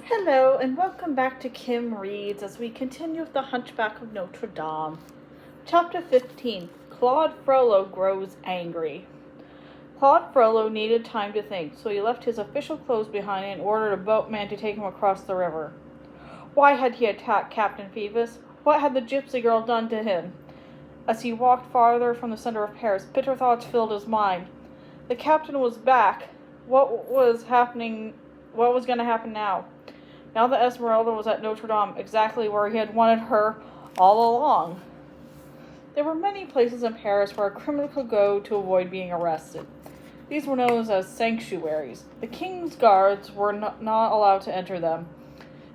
Hello, and welcome back to Kim Reads as we continue with the Hunchback of Notre Dame. Chapter 15, Claude Frollo Grows Angry. Claude Frollo needed time to think, so he left his official clothes behind and ordered a boatman to take him across the river. Why had he attacked Captain Phoebus? What had the gypsy girl done to him? As he walked farther from the center of Paris, bitter thoughts filled his mind. The captain was back. What was happening? What was going to happen now? Now that Esmeralda was at Notre Dame, exactly where he had wanted her all along. There were many places in Paris where a criminal could go to avoid being arrested. These were known as sanctuaries. The king's guards were not allowed to enter them.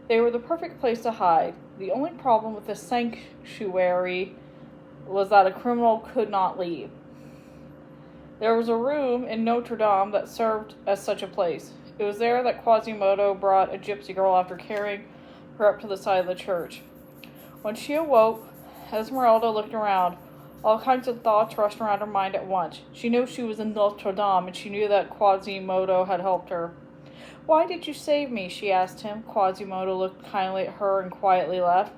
They were the perfect place to hide. The only problem with the sanctuary was that a criminal could not leave. There was a room in Notre Dame that served as such a place. It was there that Quasimodo brought a gypsy girl after carrying her up to the side of the church. When she awoke, Esmeralda looked around. All kinds of thoughts rushed around her mind at once. She knew she was in Notre Dame, and she knew that Quasimodo had helped her. "Why did you save me?" she asked him. Quasimodo looked kindly at her and quietly left.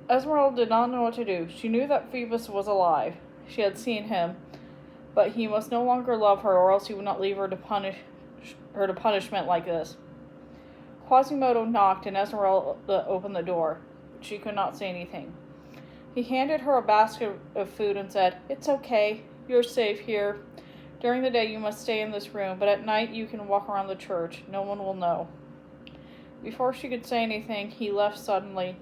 Esmeralda did not know what to do. She knew that Phoebus was alive. She had seen him, but he must no longer love her, or else he would not leave her to punishment like this. Quasimodo knocked, and Esmeralda opened the door. She could not say anything. He handed her a basket of food and said, "It's okay. You're safe here. During the day you must stay in this room, but at night you can walk around the church. No one will know." Before she could say anything, he left suddenly.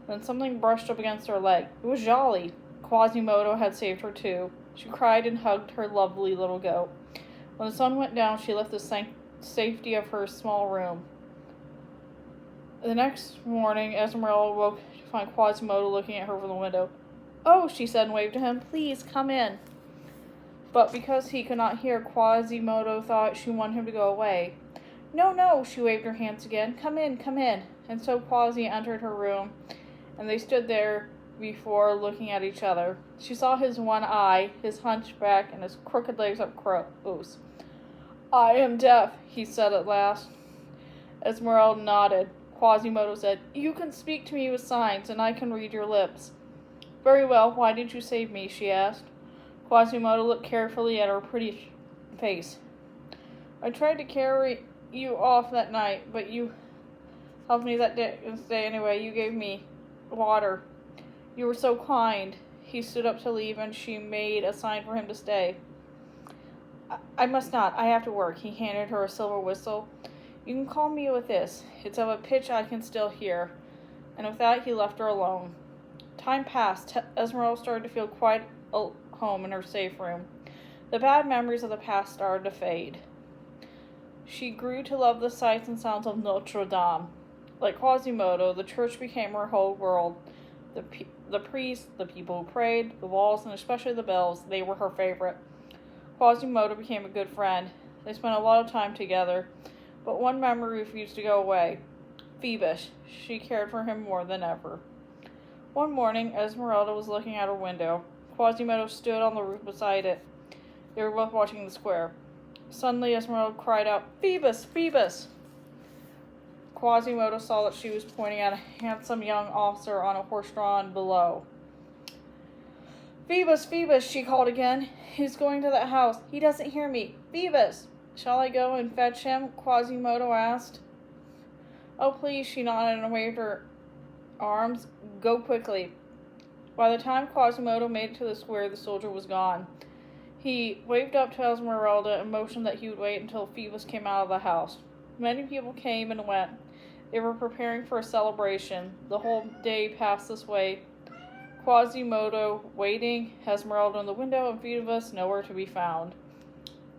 Then something brushed up against her leg. It was Jolly. Quasimodo had saved her too. She cried and hugged her lovely little goat. When the sun went down, she left the safety of her small room. The next morning, Esmeralda woke to find Quasimodo looking at her from the window. "Oh," she said and waved to him, "please come in." But because he could not hear, Quasimodo thought she wanted him to go away. "No, no," she waved her hands again. "Come in, come in." And so Quasi entered her room, and they stood there before looking at each other. She saw his one eye, his hunchback, and his crooked legs up close. "I am deaf," he said at last. Esmeralda nodded. Quasimodo said, "You can speak to me with signs, and I can read your lips." "Very well. Why did you save me?" she asked. Quasimodo looked carefully at her pretty face. "I tried to carry you off that night, but you helped me that day anyway. You gave me water. You were so kind." He stood up to leave, and she made a sign for him to stay. I must not. I have to work." He handed her a silver whistle. "You can call me with this. It's of a pitch I can still hear." And with that, he left her alone. Time passed. Esmeralda started to feel quite at home in her safe room. The bad memories of the past started to fade. She grew to love the sights and sounds of Notre Dame. Like Quasimodo, the church became her whole world. The priests, the people who prayed, the walls, and especially the bells, they were her favorite. Quasimodo became a good friend. They spent a lot of time together, but one memory refused to go away. Phoebus. She cared for him more than ever. One morning, Esmeralda was looking out her window. Quasimodo stood on the roof beside it. They were both watching the square. Suddenly, Esmeralda cried out, "Phoebus! Phoebus!" Quasimodo saw that she was pointing at a handsome young officer on a horse drawn below. "Phoebus! Phoebus!" she called again. "He's going to that house. He doesn't hear me. Phoebus!" "Shall I go and fetch him?" Quasimodo asked. "Oh, please," she nodded and waved her arms. "Go quickly." By the time Quasimodo made it to the square, the soldier was gone. He waved up to Esmeralda and motioned that he would wait until Phoebus came out of the house. Many people came and went. They were preparing for a celebration. The whole day passed this way. Quasimodo waiting, Esmeralda in the window, and Phoebus nowhere to be found.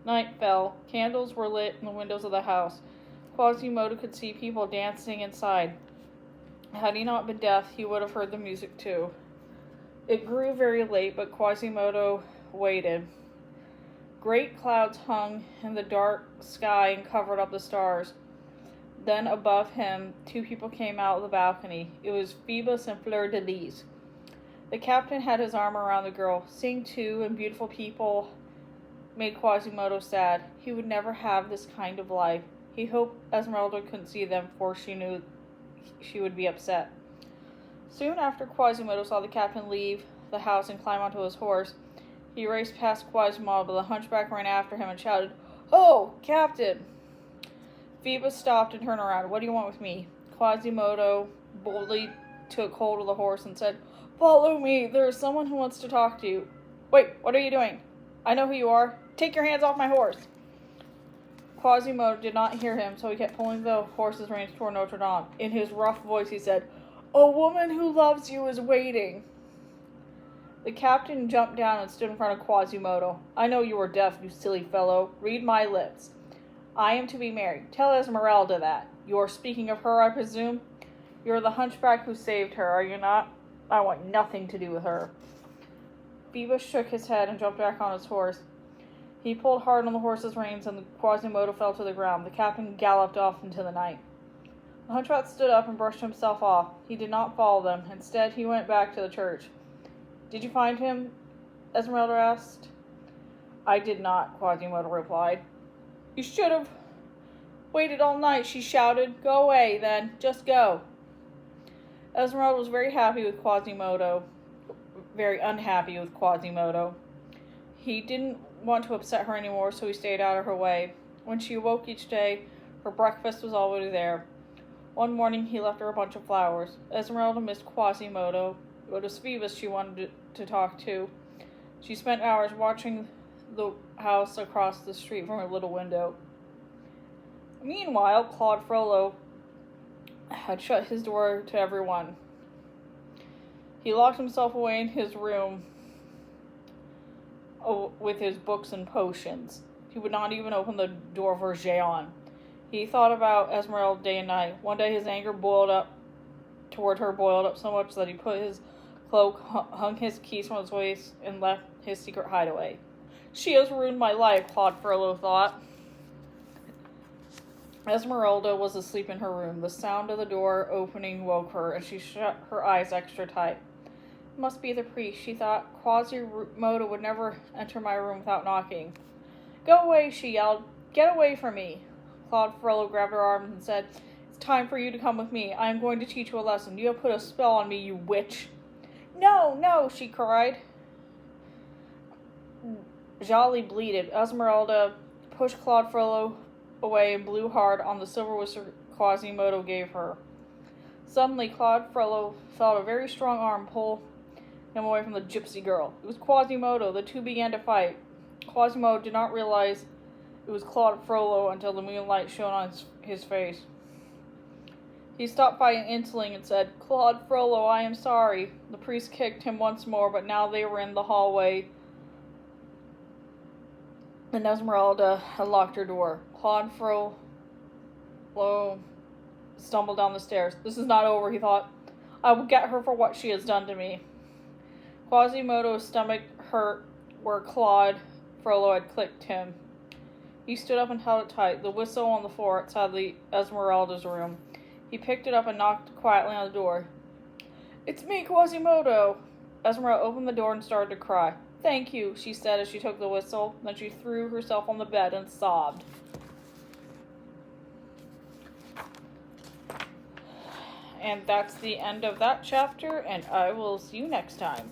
Night fell. Candles were lit in the windows of the house. Quasimodo could see people dancing inside. Had he not been deaf, he would have heard the music too. It grew very late, but Quasimodo waited. Great clouds hung in the dark sky and covered up the stars. Then above him, two people came out of the balcony. It was Phoebus and Fleur-de-Lis. The captain had his arm around the girl. Seeing two and beautiful people made Quasimodo sad. He would never have this kind of life. He hoped Esmeralda couldn't see them, for she knew she would be upset. Soon after Quasimodo saw the captain leave the house and climb onto his horse, he raced past Quasimodo, but the hunchback ran after him and shouted, "Oh, Captain!" Phoebus stopped and turned around. "What do you want with me?" Quasimodo boldly took hold of the horse and said, "Follow me. There is someone who wants to talk to you." "Wait, what are you doing?" "I know who you are. Take your hands off my horse." Quasimodo did not hear him, so he kept pulling the horse's reins toward Notre Dame. In his rough voice, he said, "A woman who loves you is waiting." The captain jumped down and stood in front of Quasimodo. "I know you are deaf, you silly fellow. Read my lips. I am to be married. Tell Esmeralda that. You are speaking of her, I presume? You are the hunchback who saved her, are you not? I want nothing to do with her." Phoebus shook his head and jumped back on his horse. He pulled hard on the horse's reins, and Quasimodo fell to the ground. The captain galloped off into the night. The hunchback stood up and brushed himself off. He did not follow them. Instead, he went back to the church. "Did you find him?" Esmeralda asked. "I did not," Quasimodo replied. "You should have waited all night," she shouted. "Go away, then. Just go." Esmeralda was very unhappy with Quasimodo. He didn't want to upset her anymore, so he stayed out of her way. When she awoke each day, her breakfast was already there. One morning, he left her a bunch of flowers. Esmeralda missed Quasimodo. It was Phoebus she wanted to talk to. She spent hours watching the house across the street from her little window. Meanwhile, Claude Frollo had shut his door to everyone. He locked himself away in his room with his books and potions. He would not even open the door for Jeanne. He thought about Esmeralda day and night. One day his anger boiled up so much that he put his cloak, hung his keys from his waist, and left his secret hideaway. "She has ruined my life," Claude Frollo thought. Esmeralda was asleep in her room. The sound of the door opening woke her, and she shut her eyes extra tight. "It must be the priest," she thought. "Quasimodo would never enter my room without knocking." "Go away," she yelled. "Get away from me." Claude Frollo grabbed her arm and said, "It's time for you to come with me. I am going to teach you a lesson. You have put a spell on me, you witch." "No, no," she cried. Jolly bleated. Esmeralda pushed Claude Frollo away and blew hard on the silver whistle Quasimodo gave her. Suddenly, Claude Frollo felt a very strong arm pull him away from the gypsy girl. It was Quasimodo. The two began to fight. Quasimodo did not realize it was Claude Frollo until the moonlight shone on his face. He stopped fighting instantly and said, "Claude Frollo, I am sorry." The priest kicked him once more, but now they were in the hallway, and Esmeralda had locked her door. Claude Frollo stumbled down the stairs. "This is not over," he thought. "I will get her for what she has done to me." Quasimodo's stomach hurt where Claude Frollo had clipped him. He stood up and held it tight, the whistle on the floor outside Esmeralda's room. He picked it up and knocked quietly on the door. "It's me, Quasimodo." Esmeralda opened the door and started to cry. "Thank you," she said as she took the whistle. Then she threw herself on the bed and sobbed. And that's the end of that chapter, and I will see you next time.